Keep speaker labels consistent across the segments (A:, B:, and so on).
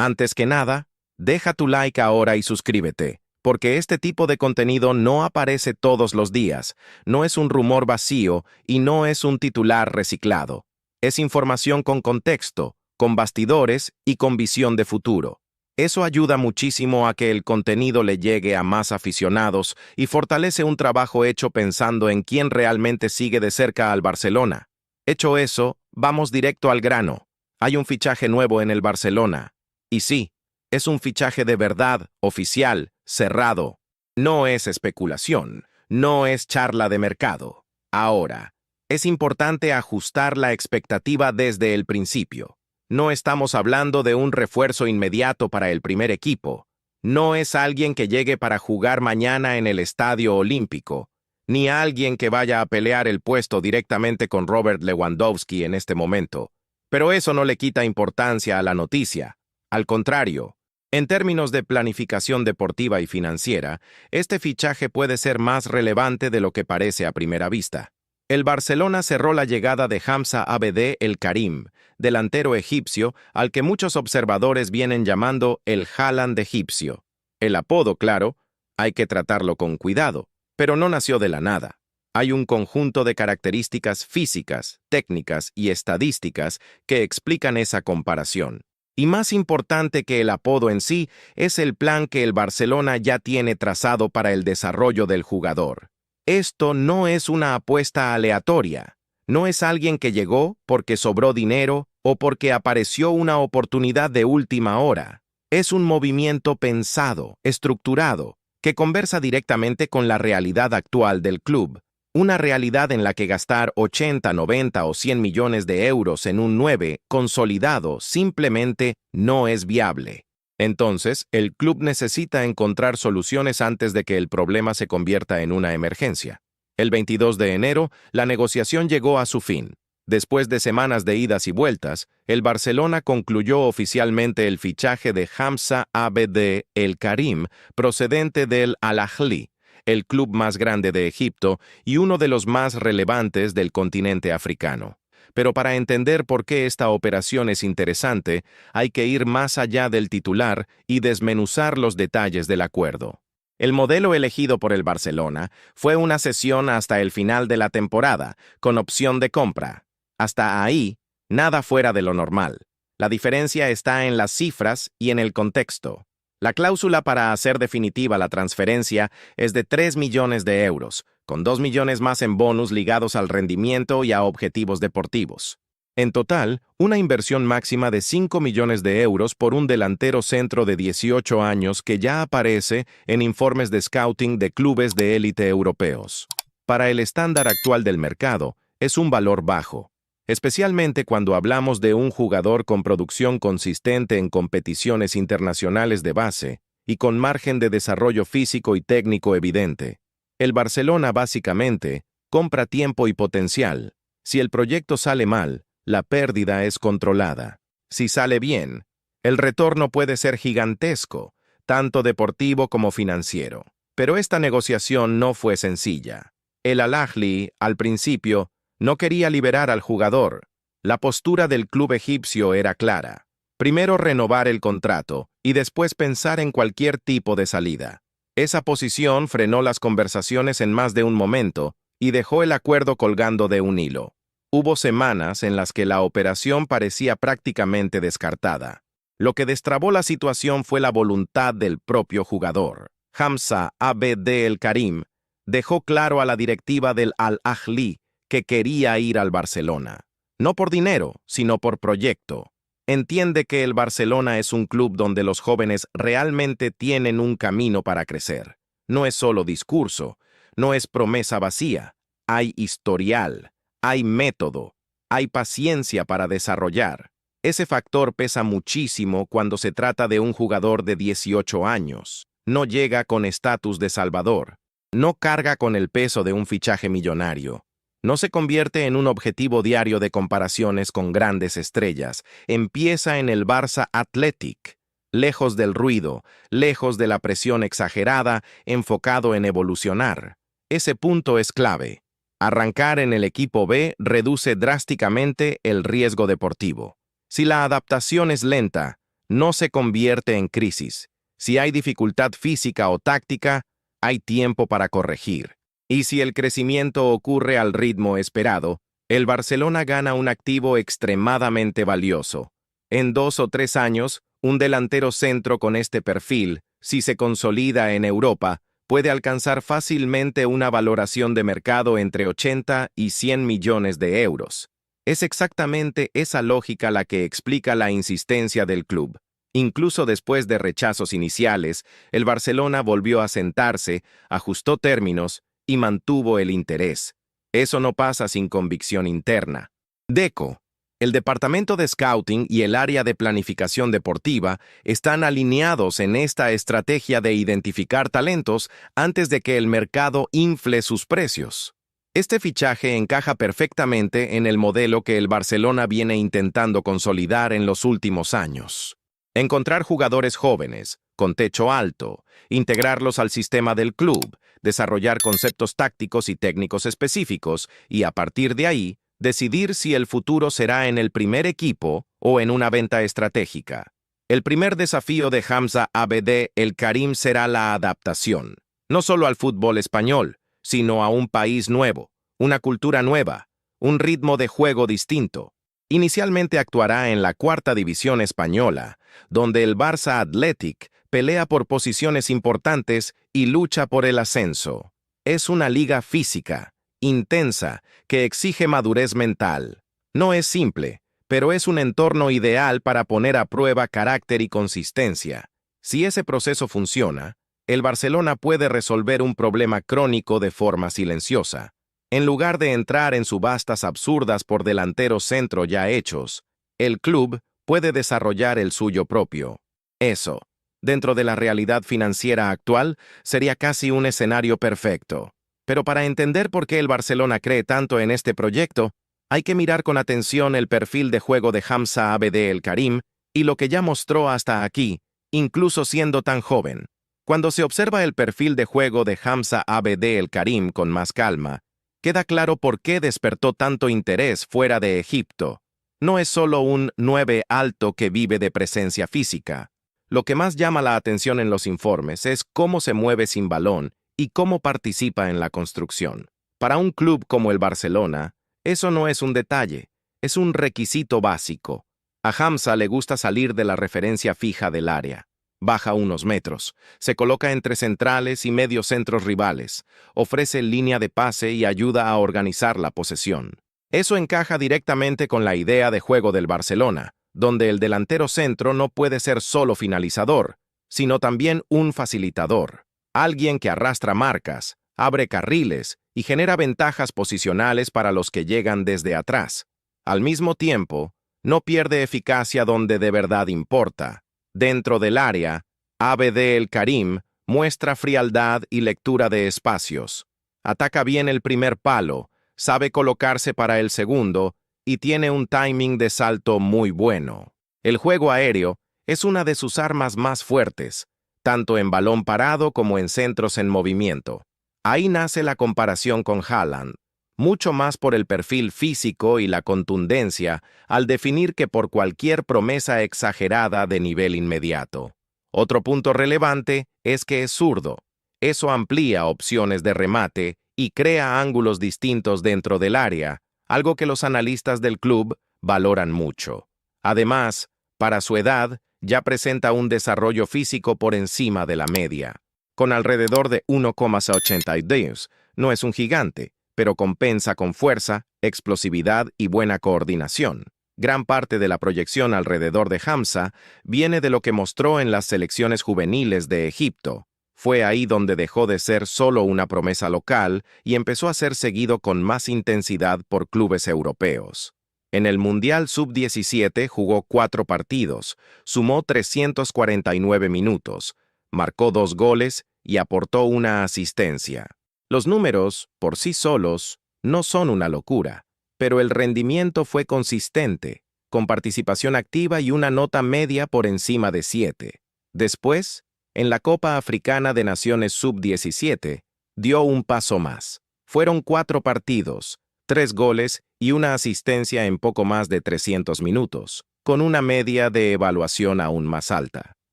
A: Antes que nada, deja tu like ahora y suscríbete, porque este tipo de contenido no aparece todos los días, no es un rumor vacío y no es un titular reciclado. Es información con contexto, con bastidores y con visión de futuro. Eso ayuda muchísimo a que el contenido le llegue a más aficionados y fortalece un trabajo hecho pensando en quién realmente sigue de cerca al Barcelona. Hecho eso, vamos directo al grano. Hay un fichaje nuevo en el Barcelona. Y sí, es un fichaje de verdad, oficial, cerrado. No es especulación, no es charla de mercado. Ahora, es importante ajustar la expectativa desde el principio. No estamos hablando de un refuerzo inmediato para el primer equipo. No es alguien que llegue para jugar mañana en el Estadio Olímpico, ni alguien que vaya a pelear el puesto directamente con Robert Lewandowski en este momento. Pero eso no le quita importancia a la noticia. Al contrario, en términos de planificación deportiva y financiera, este fichaje puede ser más relevante de lo que parece a primera vista. El Barcelona cerró la llegada de Hamza Abed El Karim, delantero egipcio al que muchos observadores vienen llamando el Haaland egipcio. El apodo, claro, hay que tratarlo con cuidado, pero no nació de la nada. Hay un conjunto de características físicas, técnicas y estadísticas que explican esa comparación. Y más importante que el apodo en sí, es el plan que el Barcelona ya tiene trazado para el desarrollo del jugador. Esto no es una apuesta aleatoria. No es alguien que llegó porque sobró dinero o porque apareció una oportunidad de última hora. Es un movimiento pensado, estructurado, que conversa directamente con la realidad actual del club. Una realidad en la que gastar 80, 90 o 100 millones de euros en un 9 consolidado simplemente no es viable. Entonces, el club necesita encontrar soluciones antes de que el problema se convierta en una emergencia. El 22 de enero, la negociación llegó a su fin. Después de semanas de idas y vueltas, el Barcelona concluyó oficialmente el fichaje de Hamza Abed El Karim, procedente del Al-Ahly, el club más grande de Egipto y uno de los más relevantes del continente africano. Pero para entender por qué esta operación es interesante, hay que ir más allá del titular y desmenuzar los detalles del acuerdo. El modelo elegido por el Barcelona fue una cesión hasta el final de la temporada, con opción de compra. Hasta ahí, nada fuera de lo normal. La diferencia está en las cifras y en el contexto. La cláusula para hacer definitiva la transferencia es de 3 millones de euros, con 2 millones más en bonus ligados al rendimiento y a objetivos deportivos. En total, una inversión máxima de 5 millones de euros por un delantero centro de 18 años que ya aparece en informes de scouting de clubes de élite europeos. Para el estándar actual del mercado, es un valor bajo, especialmente cuando hablamos de un jugador con producción consistente en competiciones internacionales de base y con margen de desarrollo físico y técnico evidente. El Barcelona básicamente compra tiempo y potencial. Si el proyecto sale mal, la pérdida es controlada. Si sale bien, el retorno puede ser gigantesco, tanto deportivo como financiero. Pero esta negociación no fue sencilla. El Al-Ahly, al principio, no quería liberar al jugador. La postura del club egipcio era clara. Primero renovar el contrato y después pensar en cualquier tipo de salida. Esa posición frenó las conversaciones en más de un momento y dejó el acuerdo colgando de un hilo. Hubo semanas en las que la operación parecía prácticamente descartada. Lo que destrabó la situación fue la voluntad del propio jugador. Hamza Abed El Karim dejó claro a la directiva del Al-Ahly que quería ir al Barcelona. No por dinero, sino por proyecto. Entiende que el Barcelona es un club donde los jóvenes realmente tienen un camino para crecer. No es solo discurso, no es promesa vacía. Hay historial, hay método, hay paciencia para desarrollar. Ese factor pesa muchísimo cuando se trata de un jugador de 18 años. No llega con estatus de salvador. No carga con el peso de un fichaje millonario. No se convierte en un objetivo diario de comparaciones con grandes estrellas. Empieza en el Barça Athletic, lejos del ruido, lejos de la presión exagerada, enfocado en evolucionar. Ese punto es clave. Arrancar en el equipo B reduce drásticamente el riesgo deportivo. Si la adaptación es lenta, no se convierte en crisis. Si hay dificultad física o táctica, hay tiempo para corregir. Y si el crecimiento ocurre al ritmo esperado, el Barcelona gana un activo extremadamente valioso. En 2 o 3 años, un delantero centro con este perfil, si se consolida en Europa, puede alcanzar fácilmente una valoración de mercado entre 80 y 100 millones de euros. Es exactamente esa lógica la que explica la insistencia del club. Incluso después de rechazos iniciales, el Barcelona volvió a sentarse, ajustó términos y mantuvo el interés. Eso no pasa sin convicción interna. Deco, el departamento de scouting y el área de planificación deportiva están alineados en esta estrategia de identificar talentos antes de que el mercado infle sus precios. Este fichaje encaja perfectamente en el modelo que el Barcelona viene intentando consolidar en los últimos años. Encontrar jugadores jóvenes, con techo alto, integrarlos al sistema del club, desarrollar conceptos tácticos y técnicos específicos y, a partir de ahí, decidir si el futuro será en el primer equipo o en una venta estratégica. El primer desafío de Hamza Abde El Karim será la adaptación, no solo al fútbol español, sino a un país nuevo, una cultura nueva, un ritmo de juego distinto. Inicialmente actuará en la 4ª división española, donde el Barça Athletic pelea por posiciones importantes y lucha por el ascenso. Es una liga física, intensa, que exige madurez mental. No es simple, pero es un entorno ideal para poner a prueba carácter y consistencia. Si ese proceso funciona, el Barcelona puede resolver un problema crónico de forma silenciosa. En lugar de entrar en subastas absurdas por delanteros centro ya hechos, el club puede desarrollar el suyo propio. Eso, dentro de la realidad financiera actual, sería casi un escenario perfecto. Pero para entender por qué el Barcelona cree tanto en este proyecto, hay que mirar con atención el perfil de juego de Hamza Abde El Karim y lo que ya mostró hasta aquí, incluso siendo tan joven. Cuando se observa el perfil de juego de Hamza Abde El Karim con más calma, queda claro por qué despertó tanto interés fuera de Egipto. No es solo un 9 alto que vive de presencia física. Lo que más llama la atención en los informes es cómo se mueve sin balón y cómo participa en la construcción. Para un club como el Barcelona, eso no es un detalle, es un requisito básico. A Hamza le gusta salir de la referencia fija del área. Baja unos metros, se coloca entre centrales y mediocentros rivales, ofrece línea de pase y ayuda a organizar la posesión. Eso encaja directamente con la idea de juego del Barcelona, donde el delantero centro no puede ser solo finalizador, sino también un facilitador. Alguien que arrastra marcas, abre carriles y genera ventajas posicionales para los que llegan desde atrás. Al mismo tiempo, no pierde eficacia donde de verdad importa. Dentro del área, Abde El Karim muestra frialdad y lectura de espacios. Ataca bien el primer palo, sabe colocarse para el segundo y tiene un timing de salto muy bueno. El juego aéreo es una de sus armas más fuertes, tanto en balón parado como en centros en movimiento. Ahí nace la comparación con Haaland, mucho más por el perfil físico y la contundencia al definir que por cualquier promesa exagerada de nivel inmediato. Otro punto relevante es que es zurdo. Eso amplía opciones de remate y crea ángulos distintos dentro del área, algo que los analistas del club valoran mucho. Además, para su edad, ya presenta un desarrollo físico por encima de la media. Con alrededor de 1,82, no es un gigante, pero compensa con fuerza, explosividad y buena coordinación. Gran parte de la proyección alrededor de Hamza viene de lo que mostró en las selecciones juveniles de Egipto. Fue ahí donde dejó de ser solo una promesa local y empezó a ser seguido con más intensidad por clubes europeos. En el Mundial Sub-17 jugó 4 partidos, sumó 349 minutos, marcó 2 goles y aportó una asistencia. Los números, por sí solos, no son una locura, pero el rendimiento fue consistente, con participación activa y una nota media por encima de 7. Después, en la Copa Africana de Naciones Sub-17, dio un paso más. Fueron 4 partidos, 3 goles y una asistencia en poco más de 300 minutos. con una media de evaluación aún más alta.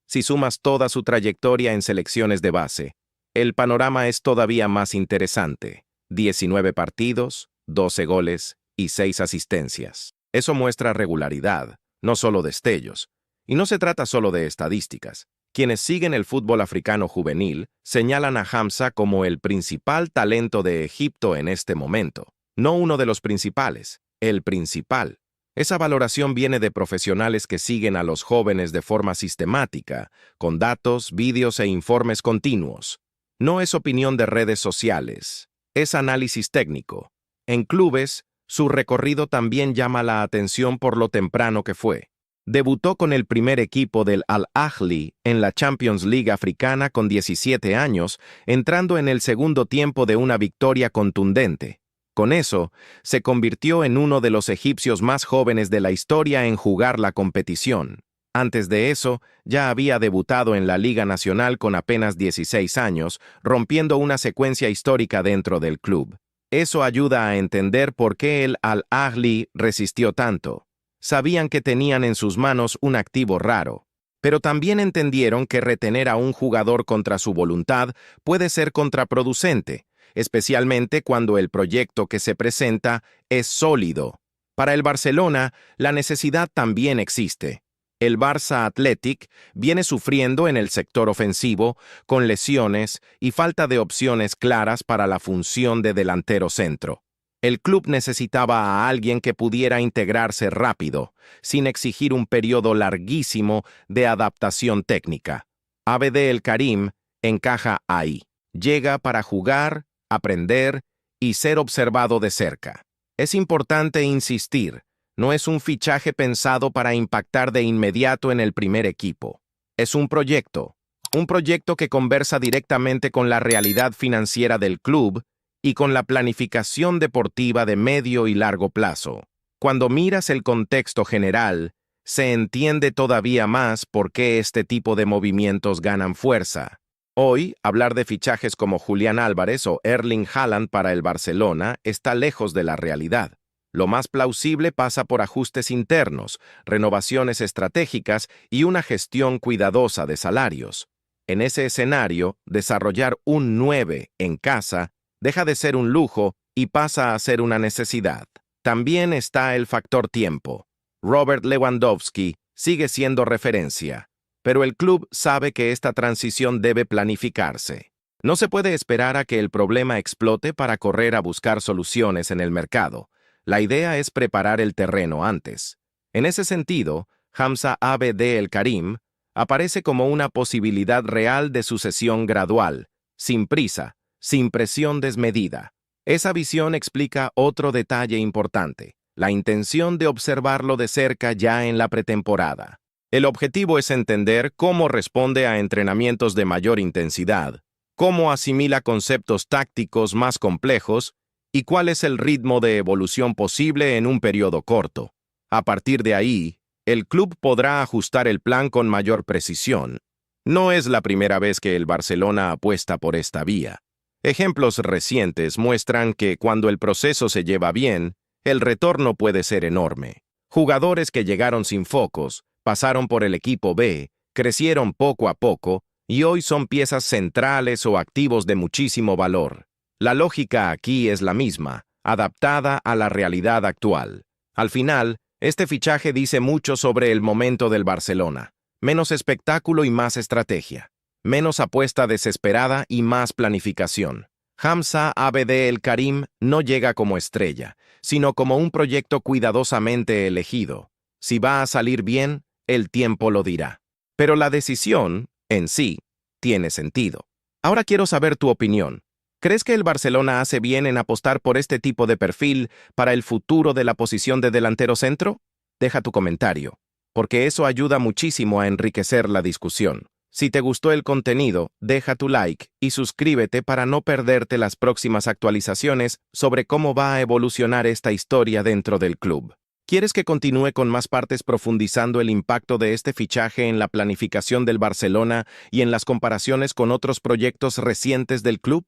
A: Si sumas toda su trayectoria en selecciones de base, el panorama es todavía más interesante. 19 partidos, 12 goles y 6 asistencias. Eso muestra regularidad, no solo destellos. Y no se trata solo de estadísticas. Quienes siguen el fútbol africano juvenil señalan a Hamza como el principal talento de Egipto en este momento. No uno de los principales, el principal. Esa valoración viene de profesionales que siguen a los jóvenes de forma sistemática, con datos, vídeos e informes continuos. No es opinión de redes sociales, es análisis técnico. En clubes, su recorrido también llama la atención por lo temprano que fue. Debutó con el primer equipo del Al-Ahly en la Champions League africana con 17 años, entrando en el segundo tiempo de una victoria contundente. Con eso, se convirtió en uno de los egipcios más jóvenes de la historia en jugar la competición. Antes de eso, ya había debutado en la Liga Nacional con apenas 16 años, rompiendo una secuencia histórica dentro del club. Eso ayuda a entender por qué el Al-Ahly resistió tanto. Sabían que tenían en sus manos un activo raro, pero también entendieron que retener a un jugador contra su voluntad puede ser contraproducente, especialmente cuando el proyecto que se presenta es sólido. Para el Barcelona, la necesidad también existe. El Barça Athletic viene sufriendo en el sector ofensivo, con lesiones y falta de opciones claras para la función de delantero centro. El club necesitaba a alguien que pudiera integrarse rápido, sin exigir un periodo larguísimo de adaptación técnica. Abd El Karim encaja ahí. Llega para jugar, aprender y ser observado de cerca. Es importante insistir, no es un fichaje pensado para impactar de inmediato en el primer equipo. Es un proyecto que conversa directamente con la realidad financiera del club y con la planificación deportiva de medio y largo plazo. Cuando miras el contexto general, se entiende todavía más por qué este tipo de movimientos ganan fuerza. Hoy, hablar de fichajes como Julián Álvarez o Erling Haaland para el Barcelona está lejos de la realidad. Lo más plausible pasa por ajustes internos, renovaciones estratégicas y una gestión cuidadosa de salarios. En ese escenario, desarrollar un 9 en casa deja de ser un lujo y pasa a ser una necesidad. También está el factor tiempo. Robert Lewandowski sigue siendo referencia, pero el club sabe que esta transición debe planificarse. No se puede esperar a que el problema explote para correr a buscar soluciones en el mercado. La idea es preparar el terreno antes. En ese sentido, Hamza Abd El Karim aparece como una posibilidad real de sucesión gradual, sin prisa, sin presión desmedida. Esa visión explica otro detalle importante, la intención de observarlo de cerca ya en la pretemporada. El objetivo es entender cómo responde a entrenamientos de mayor intensidad, cómo asimila conceptos tácticos más complejos y cuál es el ritmo de evolución posible en un periodo corto. A partir de ahí, el club podrá ajustar el plan con mayor precisión. No es la primera vez que el Barcelona apuesta por esta vía. Ejemplos recientes muestran que cuando el proceso se lleva bien, el retorno puede ser enorme. Jugadores que llegaron sin focos, pasaron por el equipo B, crecieron poco a poco y hoy son piezas centrales o activos de muchísimo valor. La lógica aquí es la misma, adaptada a la realidad actual. Al final, este fichaje dice mucho sobre el momento del Barcelona. Menos espectáculo y más estrategia. Menos apuesta desesperada y más planificación. Hamza Abd El Karim no llega como estrella, sino como un proyecto cuidadosamente elegido. Si va a salir bien, el tiempo lo dirá. Pero la decisión, en sí, tiene sentido. Ahora quiero saber tu opinión. ¿Crees que el Barcelona hace bien en apostar por este tipo de perfil para el futuro de la posición de delantero centro? Deja tu comentario, porque eso ayuda muchísimo a enriquecer la discusión. Si te gustó el contenido, deja tu like y suscríbete para no perderte las próximas actualizaciones sobre cómo va a evolucionar esta historia dentro del club. ¿Quieres que continúe con más partes profundizando el impacto de este fichaje en la planificación del Barcelona y en las comparaciones con otros proyectos recientes del club?